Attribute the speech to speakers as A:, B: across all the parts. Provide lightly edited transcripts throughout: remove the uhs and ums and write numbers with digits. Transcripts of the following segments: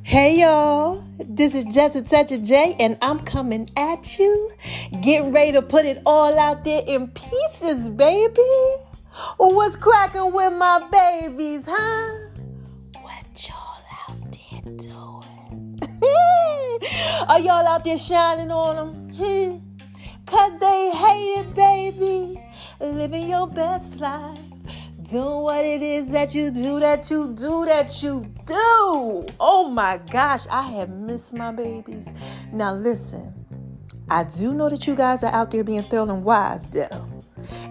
A: Hey y'all, this is Just a Touch of J, and I'm coming at you, getting ready to put it all out there in pieces, baby. What's cracking with my babies, huh? What y'all out there doing? Are y'all out there shining on them? Cause they hate it, baby. Living your best life. Doing what it is that you do. Oh my gosh, I have missed my babies. Now listen, I do know that you guys are out there being thorough and wise though.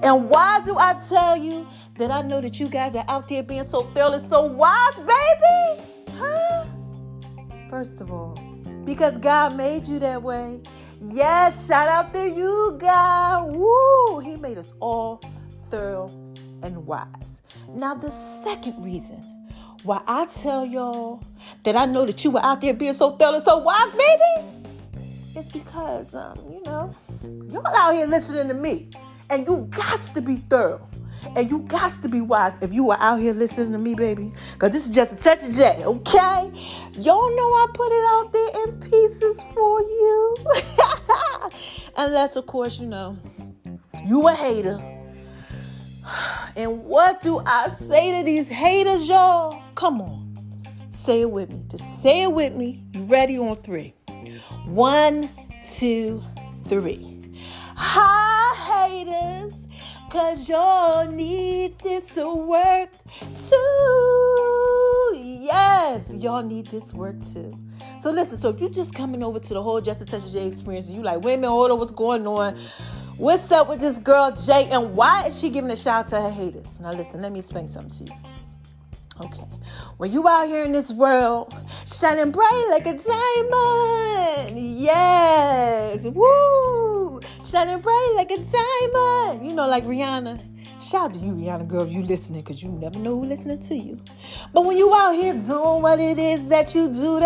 A: And why do I tell you that I know that you guys are out there being so thorough and so wise, baby? Huh? First of all, because God made you that way. Yes, shout out to you, God. Woo! He made us all thorough and wise. Now, the second reason why I tell y'all that I know that you were out there being so thorough and so wise, baby, is because, y'all out here listening to me. And you got to be thorough. And you got to be wise if you are out here listening to me, baby. Because this is Just a Touch of J, okay? Y'all know I put it out there in pieces for you. Unless, of course, you a hater. And what do I say to these haters, y'all? Come on. Say it with me. Just say it with me. You ready on 3? 1, 2, 3. Hi, haters. Cause y'all need this to work too. Yes, y'all need this work too. So listen, so if you just coming over to the whole Just a Touch of J experience and you like, wait a minute, hold on, what's going on? What's up with this girl Jay, and why is she giving a shout out to her haters? Now listen, let me explain something to you. Okay, when you out here in this world, shining bright like a diamond, yes, woo, shining bright like a diamond, like Rihanna. Shout out to you, Rihanna, girl, if you listening, because you never know who's listening to you. But when you out here doing what it is that you do,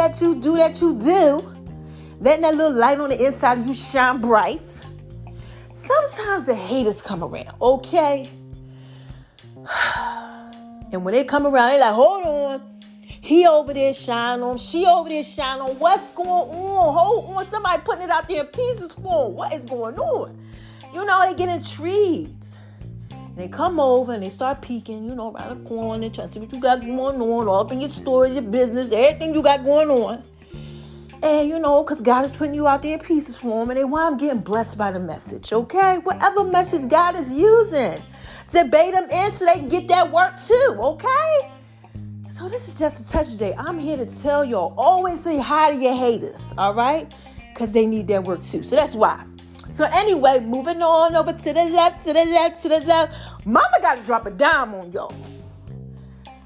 A: letting that little light on the inside of you shine bright, sometimes the haters come around, okay? And when they come around, they like, hold on. He over there shine on. She over there shine on. What's going on? Hold on. Somebody putting it out there in pieces for them. What is going on? They get intrigued. And they come over and they start peeking, around the corner, trying to see what you got going on, all up in your stores, your business, everything you got going on. And, because God is putting you out there in pieces for them, and they wind up getting blessed by the message, okay? Whatever message God is using to bait them in so they can get that work too, okay? So this is Just a Touch of J. I'm here to tell y'all, always say hi to your haters, all right? Because they need that work too. So that's why. So anyway, moving on over to the left. Mama got to drop a dime on y'all.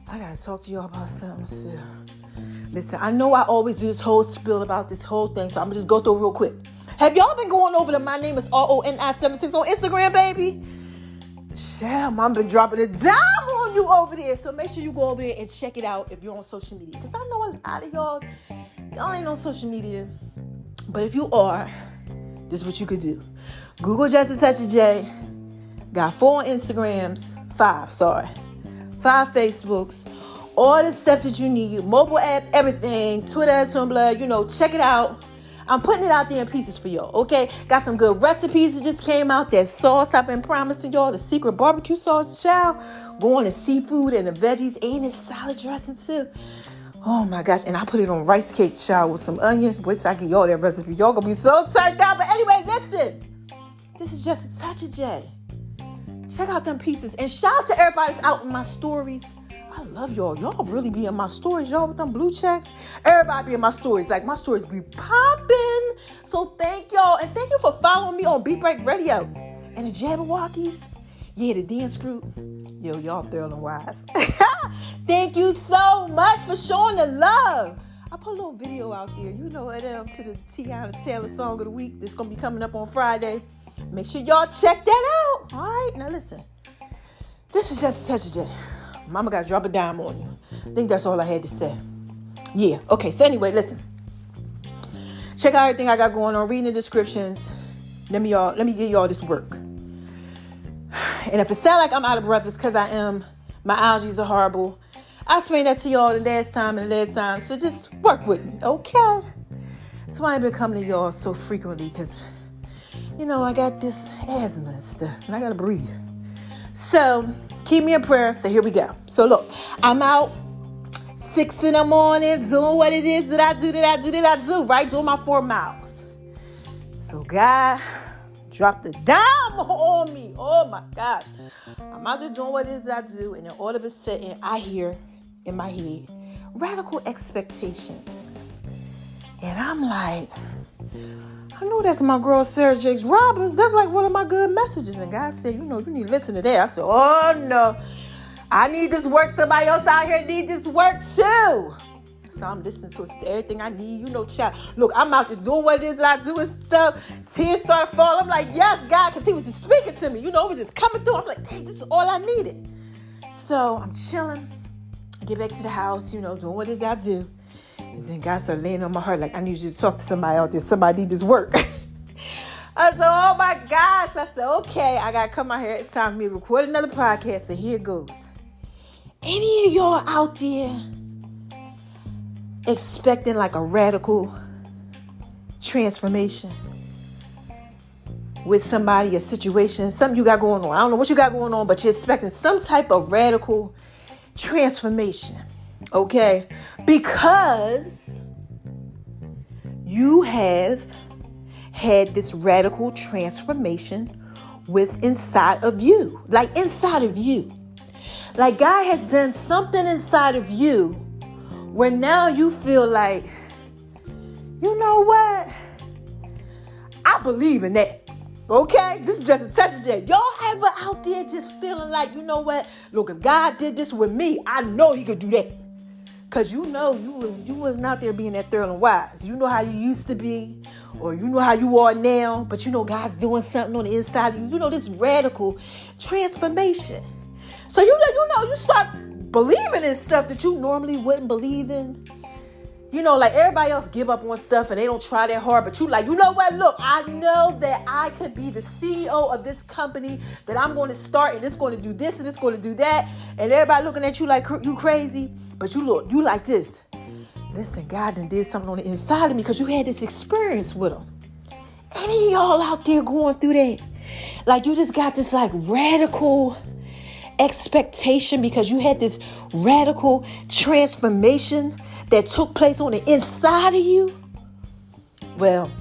A: I got to talk to y'all about something too. Listen, I know I always do this whole spiel about this whole thing, so I'm going to just go through it real quick. Have y'all been going over to My Name is RONI76 on Instagram, baby? Yeah, Mom been dropping a dime on you over there, so make sure you go over there and check it out if you're on social media. Because I know a lot of y'all ain't on social media, but if you are, this is what you could do. Google Just a Touch of J. Got 4 Instagrams, 5 Facebooks. All the stuff that you need, mobile app, everything, Twitter, Tumblr, check it out. I'm putting it out there in pieces for y'all, okay? Got some good recipes that just came out. That sauce I've been promising y'all, the secret barbecue sauce, child. Go on the seafood and the veggies and the salad dressing too. Oh my gosh, and I put it on rice cake, child, with some onion. Wait till I get y'all that recipe. Y'all gonna be so turned out. But anyway, listen. This is Just a Touch of J. Check out them pieces. And shout out to everybody that's out in my stories. I love y'all. Y'all really be in my stories, y'all, with them blue checks. Everybody be in my stories. Like, my stories be popping. So thank y'all. And thank you for following me on Beat Break Radio. And the Jabberwockies. Yeah, the dance group. Yo, y'all thorough and wise. Thank you so much for showing the love. I put a little video out there, to the Tiana Taylor Song of the Week. That's going to be coming up on Friday. Make sure y'all check that out. All right? Now listen. This is Just a Touch of J. Mama got to drop a dime on you. I think that's all I had to say. Yeah. Okay. So anyway, listen. Check out everything I got going on. Reading the descriptions. Let me give y'all this work. And if it sounds like I'm out of breath, it's because I am. My allergies are horrible. I explained that to y'all the last time. So just work with me, okay? That's why I've been coming to y'all so frequently, because, I got this asthma and stuff, and I got to breathe. So keep me in prayer. So here we go. So look, I'm out 6 a.m, doing what it is that I do, right? Doing my 4 miles. So God dropped a dime on me. Oh my gosh. I'm out there doing what it is that I do, and then all of a sudden I hear in my head radical expectations. And I'm like, I know that's my girl Sarah Jakes Roberts. That's like one of my good messages. And God said, you need to listen to that. I said, oh no, I need this work. Somebody else out here need this work too. So I'm listening to everything I need. Child. Look, I'm out there doing what it is that I do and stuff. Tears started falling. I'm like, yes, God, because he was just speaking to me. It was just coming through. I'm like, hey, this is all I needed. So I'm chilling. I get back to the house, doing what it is I do. And then God started laying on my heart, like, I need you to talk to somebody out there. Somebody need this work. I said, oh my gosh. I said, okay, I got to come out here. It's time for me to record another podcast. So here it goes. Any of y'all out there expecting like a radical transformation with somebody, a situation, something you got going on? I don't know what you got going on, but you're expecting some type of radical transformation. Okay? Because you have had this radical transformation inside of you. Like inside of you. Like God has done something inside of you where now you feel like, you know what? I believe in that. Okay? This is just a touch of that. Y'all ever out there just feeling like, you know what? Look, if God did this with me, I know he could do that. Because you wasn't out there being that thorough and wise. You know how you used to be, or you know how you are now, but God's doing something on the inside of you. This radical transformation. So you start believing in stuff that you normally wouldn't believe in. Like everybody else give up on stuff and they don't try that hard, but you like, you know what? Look, I know that I could be the CEO of this company that I'm going to start, and it's going to do this and it's going to do that. And everybody looking at you like you crazy, but you like this. Listen, God done did something on the inside of me because you had this experience with him. Any of y'all out there going through that? Like you just got this like radical expectation because you had this radical transformation that took place on the inside of you? Well,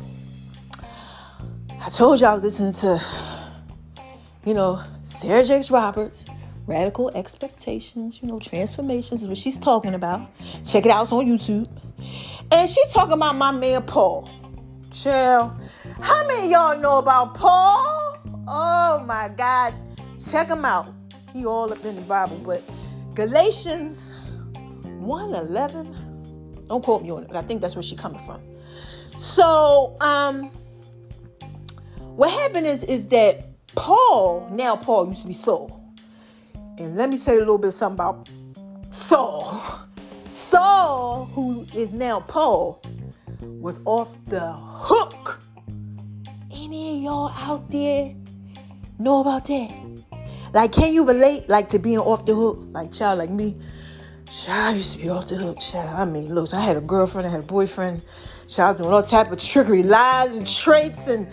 A: I told you I was listening to, Sarah Jakes Roberts, Radical Expectations, transformations is what she's talking about. Check it out, it's on YouTube. And she's talking about my man Paul. Chill. How many of y'all know about Paul? Oh my gosh. Check him out. He all up in the Bible, but Galatians 1:11. Don't quote me on it, but I think that's where she's coming from. So, what happened is that Paul used to be Saul. And let me tell you a little bit something about Saul. Saul, who is now Paul, was off the hook. Any of y'all out there know about that? Like, can you relate, like, to being off the hook? Like, child, like me. Child, I used to be off the hook, child. I mean, look, so I had a girlfriend, I had a boyfriend. Child, doing all type of trickery, lies and traits and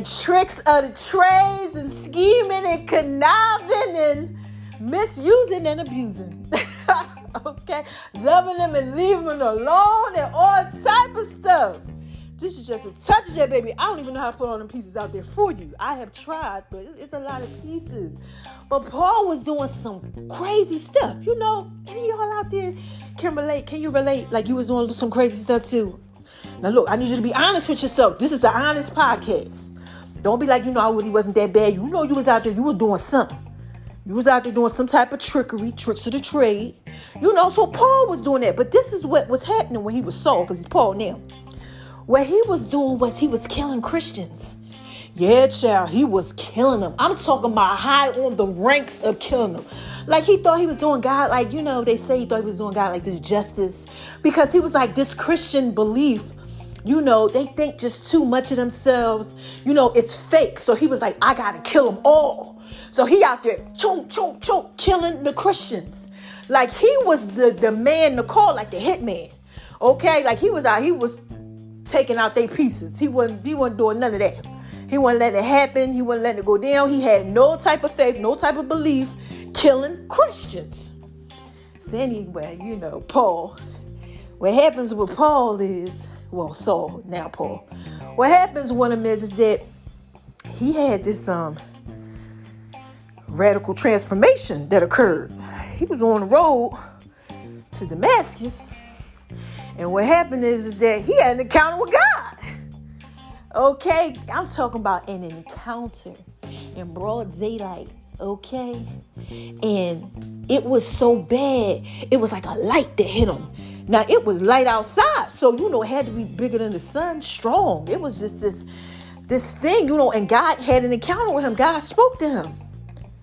A: tricks of the trades and scheming and conniving and misusing and abusing. Okay? Loving them and leaving them alone and all type of stuff. This is just a touch of that, baby. I don't even know how to put all them pieces out there for you. I have tried, but it's a lot of pieces. But Paul was doing some crazy stuff. Any of y'all out there can relate? Can you relate? Like you was doing some crazy stuff too. Now look, I need you to be honest with yourself. This is an honest podcast. Don't be like, I really wasn't that bad. You was out there, you was doing something. You was out there doing some type of trickery, tricks of the trade. So Paul was doing that. But this is what was happening when he was Saul, because he's Paul now. What he was doing was he was killing Christians. Yeah, child, he was killing them. I'm talking about high on the ranks of killing them. Like he thought he was doing God, like, they say he thought he was doing God like this justice. Because he was like this Christian belief, they think just too much of themselves. It's fake. So he was like, I got to kill them all. So he out there, killing the Christians. Like he was the man to call, like the hitman. Okay, like he was taking out their pieces. He wasn't doing none of that. He wasn't letting it happen. He wasn't letting it go down. He had no type of faith, no type of belief, killing Christians. So anyway, Paul. What happens with Paul is, Saul, now Paul. What happens with him is that he had this radical transformation that occurred. He was on the road to Damascus, and what happened is that he had an encounter with God. Okay, I'm talking about an encounter in broad daylight. Okay, and it was so bad, it was like a light that hit him. Now it was light outside, so it had to be bigger than the sun, strong. It was just this thing, and God had an encounter with him. God spoke to him,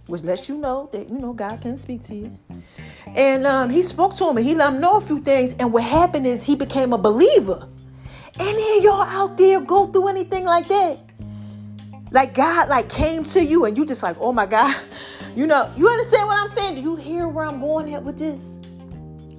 A: which lets you know that God can speak to you. And he spoke to him, and he let him know a few things. And what happened is he became a believer. And then y'all out there go through anything like that? Like God came to you and you just like, oh my God. You understand what I'm saying? Do you hear where I'm going at with this?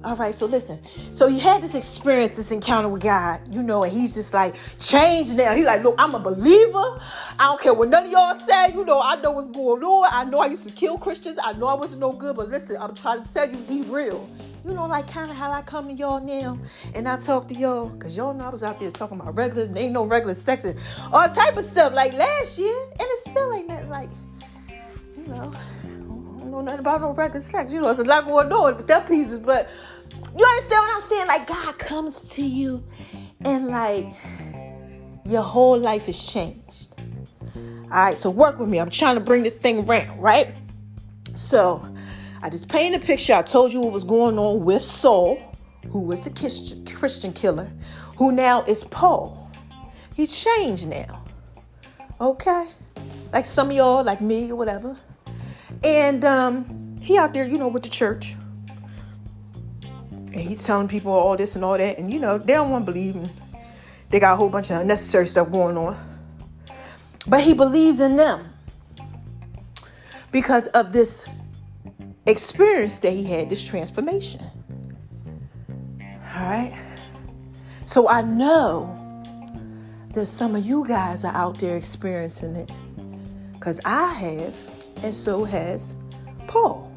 A: All right, so listen. So he had this experience, this encounter with God, and he's just like changed now. He's like, look, I'm a believer. I don't care what none of y'all say. I know what's going on. I know I used to kill Christians. I know I wasn't no good, but listen, I'm trying to tell you, he real. Like kind of how I come to y'all now and I talk to y'all, because y'all know I was out there talking about ain't no regular sex and all type of stuff like last year, and it still ain't nothing like, I don't know nothing about no regular sex. There's a lot going on with them pieces, but you understand what I'm saying? Like God comes to you and like your whole life is changed. All right, so work with me. I'm trying to bring this thing around, right? So I just painted a picture. I told you what was going on with Saul, who was the Christian killer, who now is Paul. He's changed now. Okay? Like some of y'all, like me or whatever. And he out there, with the church. And he's telling people all this and all that. And, they don't want to believe him. They got a whole bunch of unnecessary stuff going on. But he believes in them because of this experience that he had, this transformation. All right. So I know that some of you guys are out there experiencing it, because I have, and so has Paul.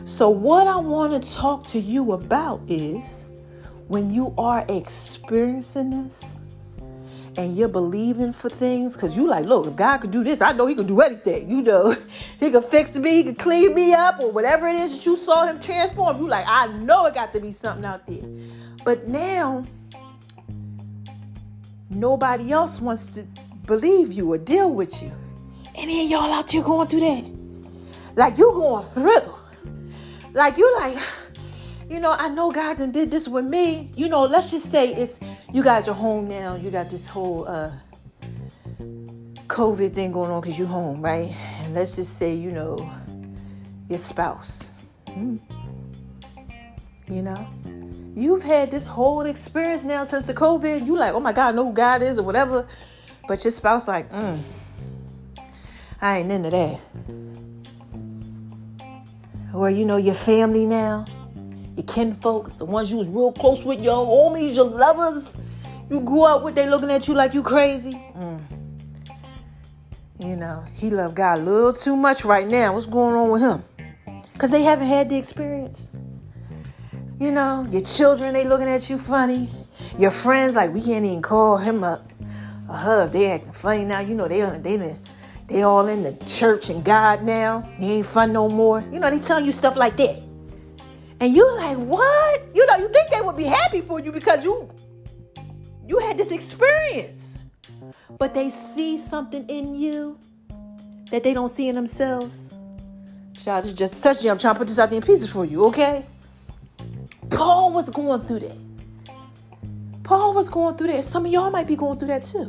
A: So what I want to talk to you about is when you are experiencing this and you're believing for things, because you like, look, if God could do this, I know he could do anything. He could fix me, he could clean me up, or whatever it is that you saw him transform. You like, I know it got to be something out there. But now, nobody else wants to believe you or deal with you. And then y'all out there going through that. Like you going through. Like you like, I know God done did this with me. Let's just say you guys are home now. You got this whole COVID thing going on because you're home, right? And let's just say, your spouse. You've had this whole experience now since the COVID. You like, oh my God, I know who God is or whatever. But your spouse like, I ain't into that. Or, your family now. Your kin folks, the ones you was real close with, your homies, your lovers, you grew up with, they looking at you like you crazy. He loved God a little too much right now. What's going on with him? Because they haven't had the experience. Your children, they looking at you funny. Your friends, like, we can't even call him up a hug. They acting funny now. They all in the church and God now. They ain't fun no more. They telling you stuff like that. And you're like, what? You think they would be happy for you because you had this experience. But they see something in you that they don't see in themselves. Child, this just touched you. I'm trying to put this out there in pieces for you, okay? Paul was going through that. Some of y'all might be going through that too.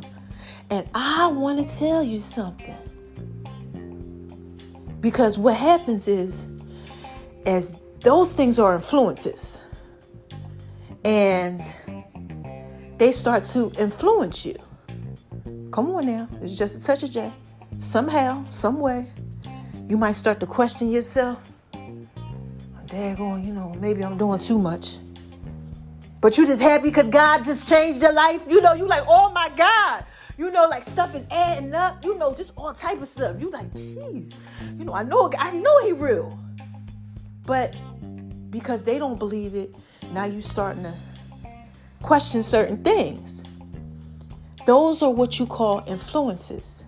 A: And I want to tell you something. Because what happens is, as those things are influences, and they start to influence you. Come on now. It's just a touch of J. Somehow, some way, you might start to question yourself. daggone, maybe I'm doing too much. But you just happy because God just changed your life. You like, oh my God. Like stuff is adding up. Just all type of stuff. You like, jeez. I know he real. But because they don't believe it, now you starting to question certain things. Those are what you call influences.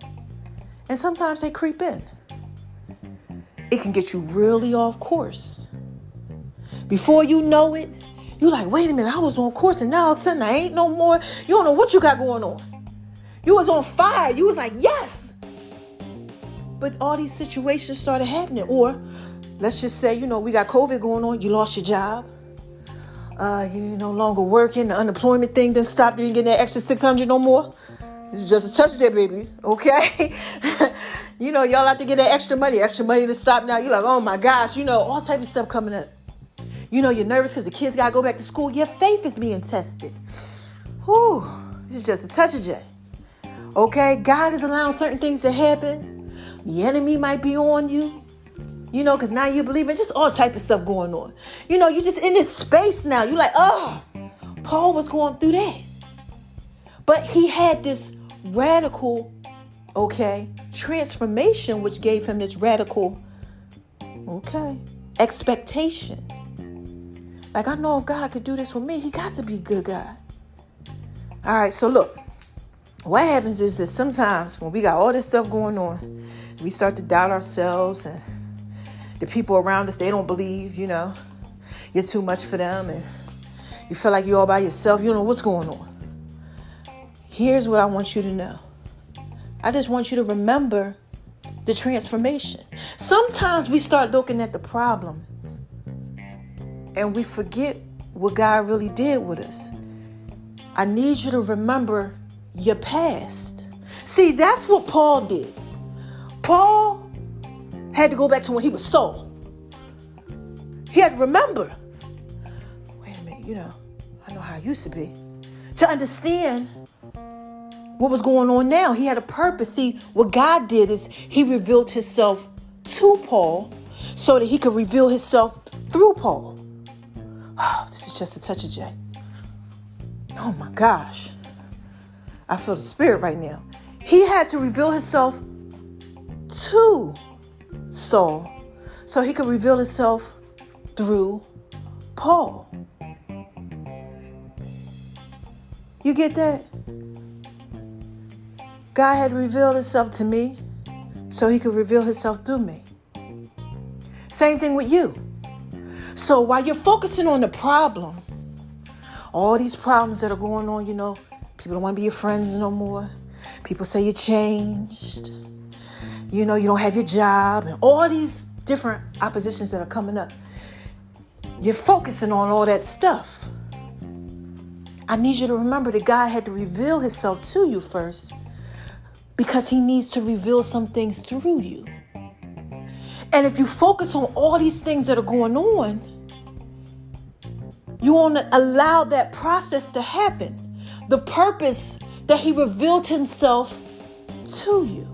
A: And sometimes they creep in. It can get you really off course. Before you know it, you like, wait a minute, I was on course and now all of a sudden I ain't no more. You don't know what you got going on. You was on fire. You was like, yes. But all these situations started happening. Or let's just say, we got COVID going on. You lost your job. You're no longer working. The unemployment thing didn't stop. You didn't get that extra $600 no more. It's just a touch there, baby. Okay? Y'all have to get that extra money to stop now. You're like, oh my gosh, all type of stuff coming up. You're nervous because the kids got to go back to school. Your faith is being tested. Whew. This is just a touch of J. Okay? God is allowing certain things to happen. The enemy might be on you. Because now you believe in just all type of stuff going on. You're just in this space now. You're like, oh, Paul was going through that. But he had this radical, transformation, which gave him this radical, expectation. Like, I know if God could do this with me, he got to be a good God. All right, so look, what happens is that sometimes when we got all this stuff going on, we start to doubt ourselves, and the people around us, they don't believe, you're too much for them, and you feel like you're all by yourself. You don't know what's going on. Here's what I want you to know. I just want you to remember the transformation. Sometimes we start looking at the problems and we forget what God really did with us. I need you to remember your past. See, that's what Paul did. Paul had to go back to when he was Saul. He had to remember, wait a minute, I know how I used to be. To understand what was going on now, he had a purpose. See, what God did is he revealed himself to Paul so that he could reveal himself through Paul. Oh, this is just a touch of J. Oh my gosh. I feel the spirit right now. He had to reveal himself to Saul so he could reveal himself through Paul. You get that? God had revealed himself to me so he could reveal himself through me. Same thing with you. So while you're focusing on the problem, all these problems that are going on, people don't want to be your friends no more. People say you changed. You don't have your job, and all these different oppositions that are coming up. You're focusing on all that stuff. I need you to remember that God had to reveal himself to you first, because he needs to reveal some things through you. And if you focus on all these things that are going on, you want to allow that process to happen. The purpose that he revealed himself to you.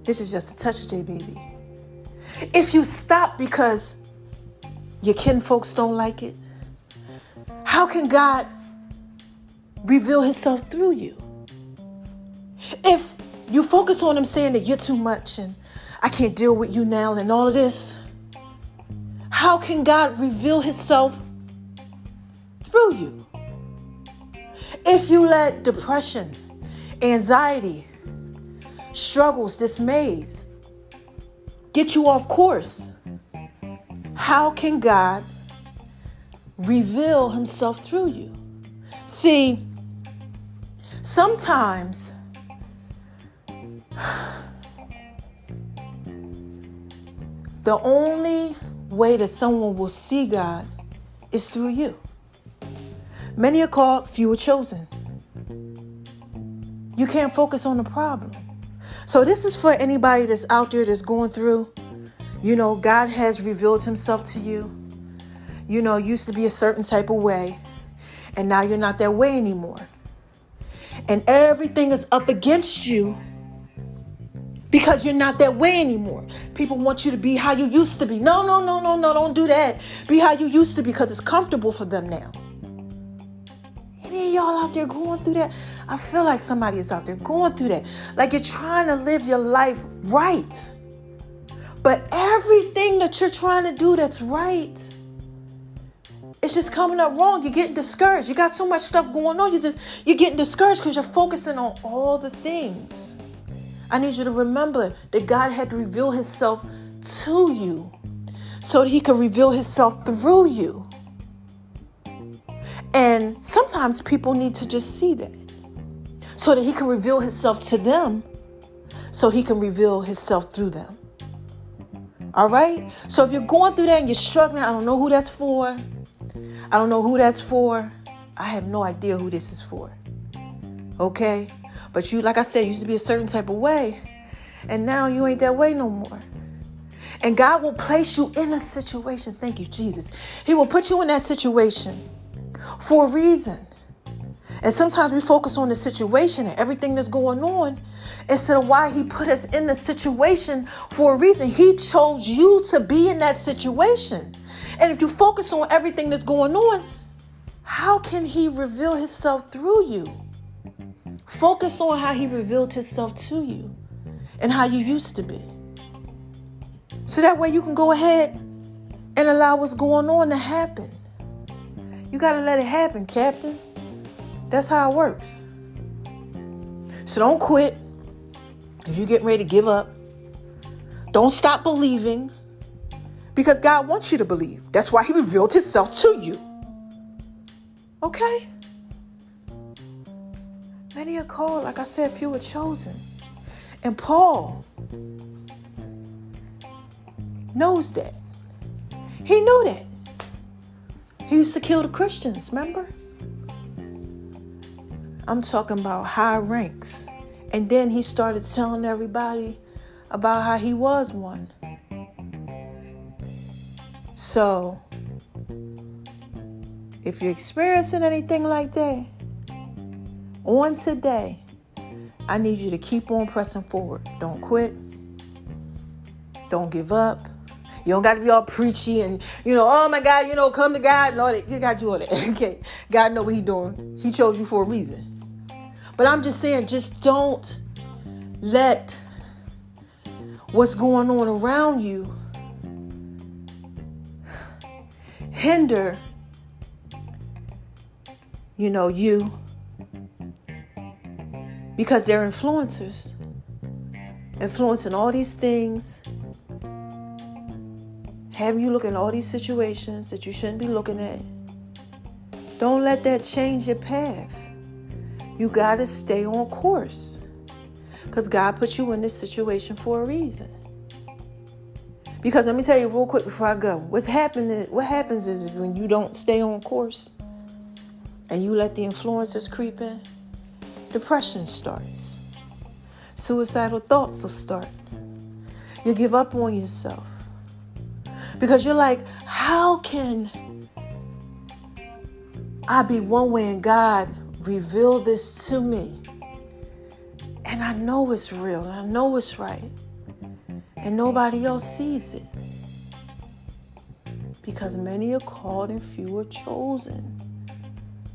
A: This is just a touch of J, baby. If you stop because your kin folks don't like it, how can God reveal himself through you? If you focus on him saying that you're too much and I can't deal with you now and all of this, how can God reveal himself through you? If you let depression, anxiety, struggles, dismays get you off course, how can God reveal himself through you? See, sometimes the only way that someone will see God is through you. Many are called, few are chosen. You can't focus on the problem. So this is for anybody that's out there that's going through, God has revealed himself to you. Used to be a certain type of way, and now you're not that way anymore. And everything is up against you because you're not that way anymore. People want you to be how you used to be. No, don't do that. Be how you used to be because it's comfortable for them now. Any of y'all out there going through that? I feel like somebody is out there going through that. Like you're trying to live your life right. But everything that you're trying to do that's right, it's just coming up wrong. You're getting discouraged. You got so much stuff going on. You're getting discouraged because you're focusing on all the things. I need you to remember that God had to reveal himself to you so that he could reveal himself through you. And sometimes people need to just see that so that he can reveal himself to them, so he can reveal himself through them. All right? So if you're going through that and you're struggling, I don't know who that's for. I don't know who that's for. I have no idea who this is for. Okay? But you, like I said, used to be a certain type of way. And now you ain't that way no more. And God will place you in a situation. Thank you, Jesus. He will put you in that situation for a reason. And sometimes we focus on the situation and everything that's going on instead of why he put us in the situation for a reason. He chose you to be in that situation. And if you focus on everything that's going on, how can he reveal himself through you? Focus on how he revealed himself to you and how you used to be. So that way you can go ahead and allow what's going on to happen. You got to let it happen, Captain. That's how it works. So don't quit if you're getting ready to give up. Don't stop believing because God wants you to believe. That's why he revealed himself to you. Okay? Many are called, like I said, few are chosen. And Paul knows that. He knew that. He used to kill the Christians, remember? I'm talking about high ranks. And then he started telling everybody about how he was one. So, if you're experiencing anything like that, on today, I need you to keep on pressing forward. Don't quit. Don't give up. You don't got to be all preachy and, oh my God, come to God and all that. You got to do all that. Okay. God know what he's doing. He chose you for a reason. But I'm just saying, just don't let what's going on around you hinder, you. Because they're influencers. Influencing all these things. Having you look at all these situations that you shouldn't be looking at. Don't let that change your path. You got to stay on course. Because God put you in this situation for a reason. Because let me tell you real quick before I go. What happens is when you don't stay on course and you let the influencers creep in, depression starts. Suicidal thoughts will start. You give up on yourself. Because you're like, how can I be one way and God reveal this to me? And I know it's real. And I know it's right. And nobody else sees it. Because many are called and few are chosen.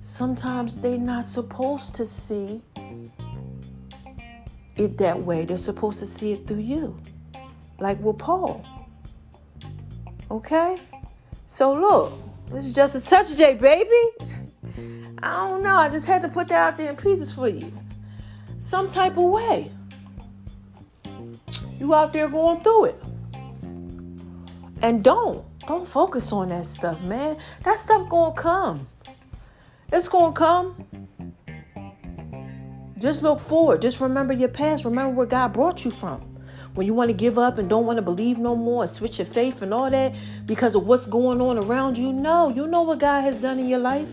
A: Sometimes they're not supposed to see it that way. They're supposed to see it through you. Like with Paul. Okay? So look, this is just a touch, J, baby. I don't know. I just had to put that out there in pieces for you. Some type of way. You out there going through it. And don't focus on that stuff, man. That stuff gonna come. It's gonna come. Just look forward. Just remember your past. Remember where God brought you from. When you want to give up and don't want to believe no more and switch your faith and all that because of what's going on around you. No, you know what God has done in your life.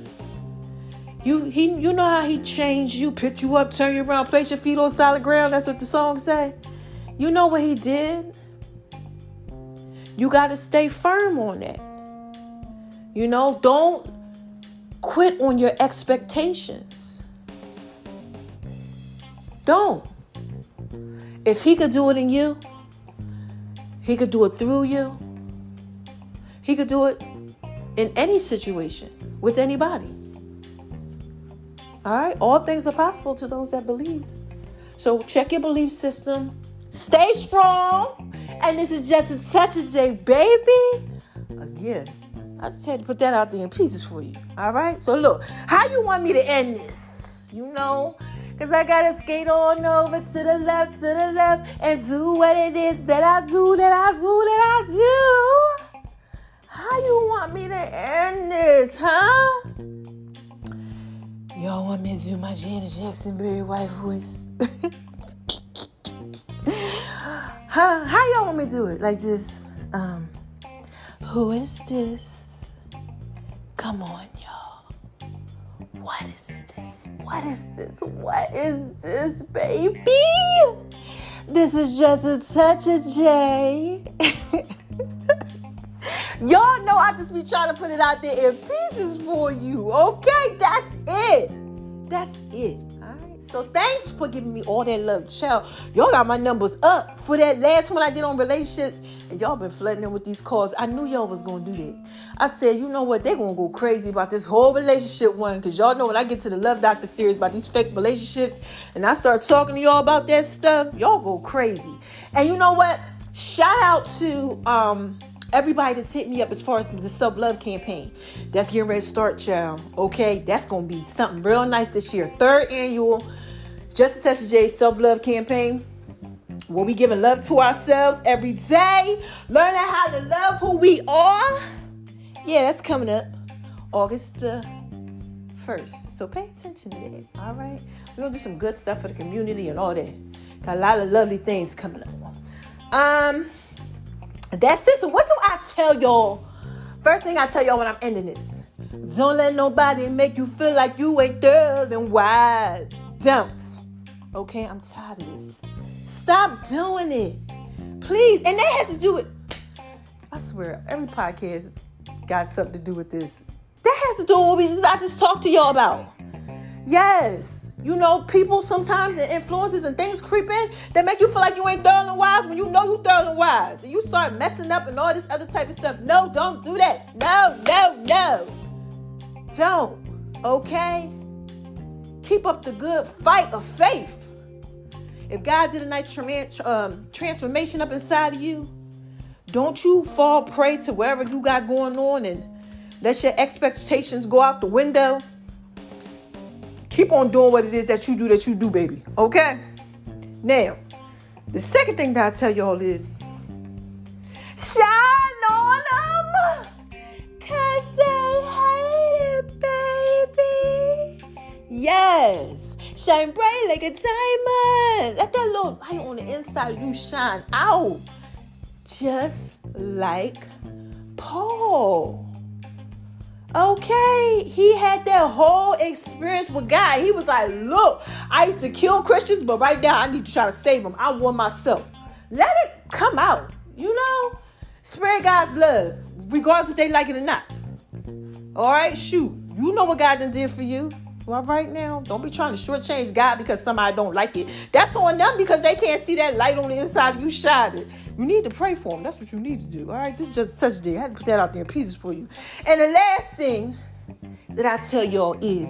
A: You know how he changed you, picked you up, turned you around, placed your feet on solid ground. That's what the song say. You know what he did. You got to stay firm on that. Don't quit on your expectations. Don't. If he could do it in you, he could do it through you. He could do it in any situation with anybody. All right? All things are possible to those that believe. So check your belief system. Stay strong. And this is just a touch of J, baby. Again, I just had to put that out there in pieces for you. All right? So look, how you want me to end this? You know? Because I got to skate on over to the left, and do what it is that I do. How you want me to end this, huh? Y'all want me to do my Janet Jackson Barry White voice? Huh? How y'all want me to do it? Like this? Who is this? Come on, y'all. What is this? What is this? What is this, baby? This is just a touch of J. Y'all know I just be trying to put it out there in pieces for you, okay? That's it. That's it. All right. So thanks for giving me all that love, child. Y'all got my numbers up for that last one I did on relationships, and y'all been flooding in with these calls. I knew y'all was gonna do that. I said, you know what? They're gonna go crazy about this whole relationship one, because y'all know when I get to the Love Doctor series about these fake relationships, and I start talking to y'all about that stuff, y'all go crazy. And you know what? Shout out to everybody that's hit me up as far as the self-love campaign. That's getting ready to start, child. Okay? That's going to be something real nice this year. 3rd annual Just a Touch of J self-love campaign. We'll be giving love to ourselves every day. Learning how to love who we are. Yeah, that's coming up August the 1st. So pay attention to that. All right? We're going to do some good stuff for the community and all that. Got a lot of lovely things coming up. That's it. So what do I tell y'all? First thing I tell y'all when I'm ending this. Don't let nobody make you feel like you ain't thorough and wise. Don't. Okay? I'm tired of this. Stop doing it. Please. And that has to do with, I swear, every podcast got something to do with this. That has to do with what I just talked to y'all about. Yes. You know, people sometimes and influences and things creep in that make you feel like you ain't thorough and wise when you know you thorough and wise. And you start messing up and all this other type of stuff. No, don't do that. No. Don't. Okay? Keep up the good fight of faith. If God did a nice transformation up inside of you, don't you fall prey to whatever you got going on and let your expectations go out the window. Keep on doing what it is that you do, baby. Okay? Now, the second thing that I tell y'all is, shine on them, 'cause they hate it, baby. Yes. Shine bright like a diamond. Let that little light on the inside of you shine out. Just like Paul. Okay, he had that whole experience with God. He was like, look, I used to kill Christians, but right now I need to try to save them. I want myself. Let it come out, you know? Spread God's love, regardless if they like it or not. All right, shoot. You know what God done did for you. Well, right now, don't be trying to shortchange God because somebody don't like it. That's on them because they can't see that light on the inside of you shining. You need to pray for them. That's what you need to do. All right, this is just such a day. I had to put that out there in pieces for you. And the last thing that I tell y'all is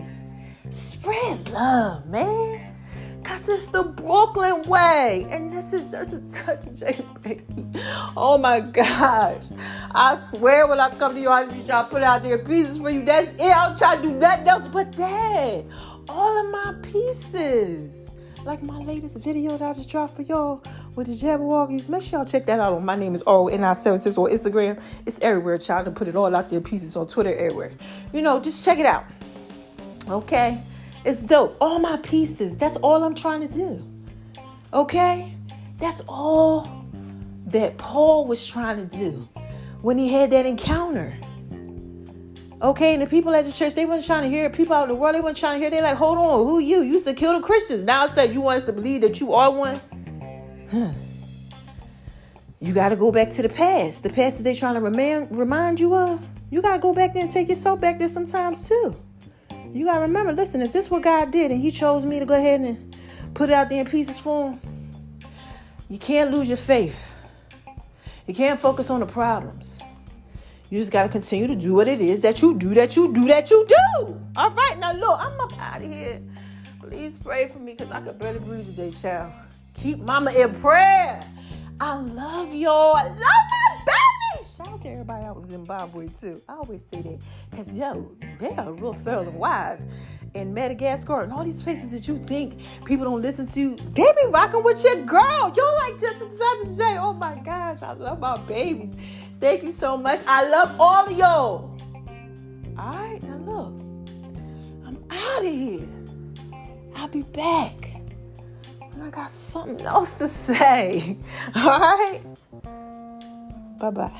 A: spread love, man. Because it's the Brooklyn way. And this is just a touch of J, baby. Oh, my gosh. I swear when I come to you, I just be trying to put it out there in pieces for you. That's it. I'll try to do nothing else but that. All of my pieces. Like my latest video that I just dropped for y'all with the Jabberwockies. Make sure y'all check that out. My name is RONI76 on Instagram. It's everywhere, child. I put it all out there in pieces on Twitter, everywhere. You know, just check it out. Okay? It's dope. All my pieces. That's all I'm trying to do. Okay? That's all that Paul was trying to do when he had that encounter. Okay? And the people at the church, they weren't trying to hear it. People out in the world, they weren't trying to hear it. They're like, hold on. Who you? You used to kill the Christians. Now it's that you want us to believe that you are one? You got to go back to the past. The past that they trying to remind you of. You got to go back there and take yourself back there sometimes too. You got to remember, listen, if this is what God did and he chose me to go ahead and put it out there in pieces for him, You can't lose your faith. You can't focus on the problems. You just got to continue to do what it is that you do. All right, now look, I'm up out of here. Please pray for me because I could barely breathe today, child. Keep mama in prayer. I love y'all. I love my baby. Shout out to everybody out in Zimbabwe, too. I always say that because, they are real thorough and wise. In Madagascar and all these places that you think people don't listen to, they be rocking with your girl. You're like just such a J. Oh my gosh, I love my babies. Thank you so much. I love all of y'all. All right, now look, I'm out of here. I'll be back. And I got something else to say. All right, bye-bye.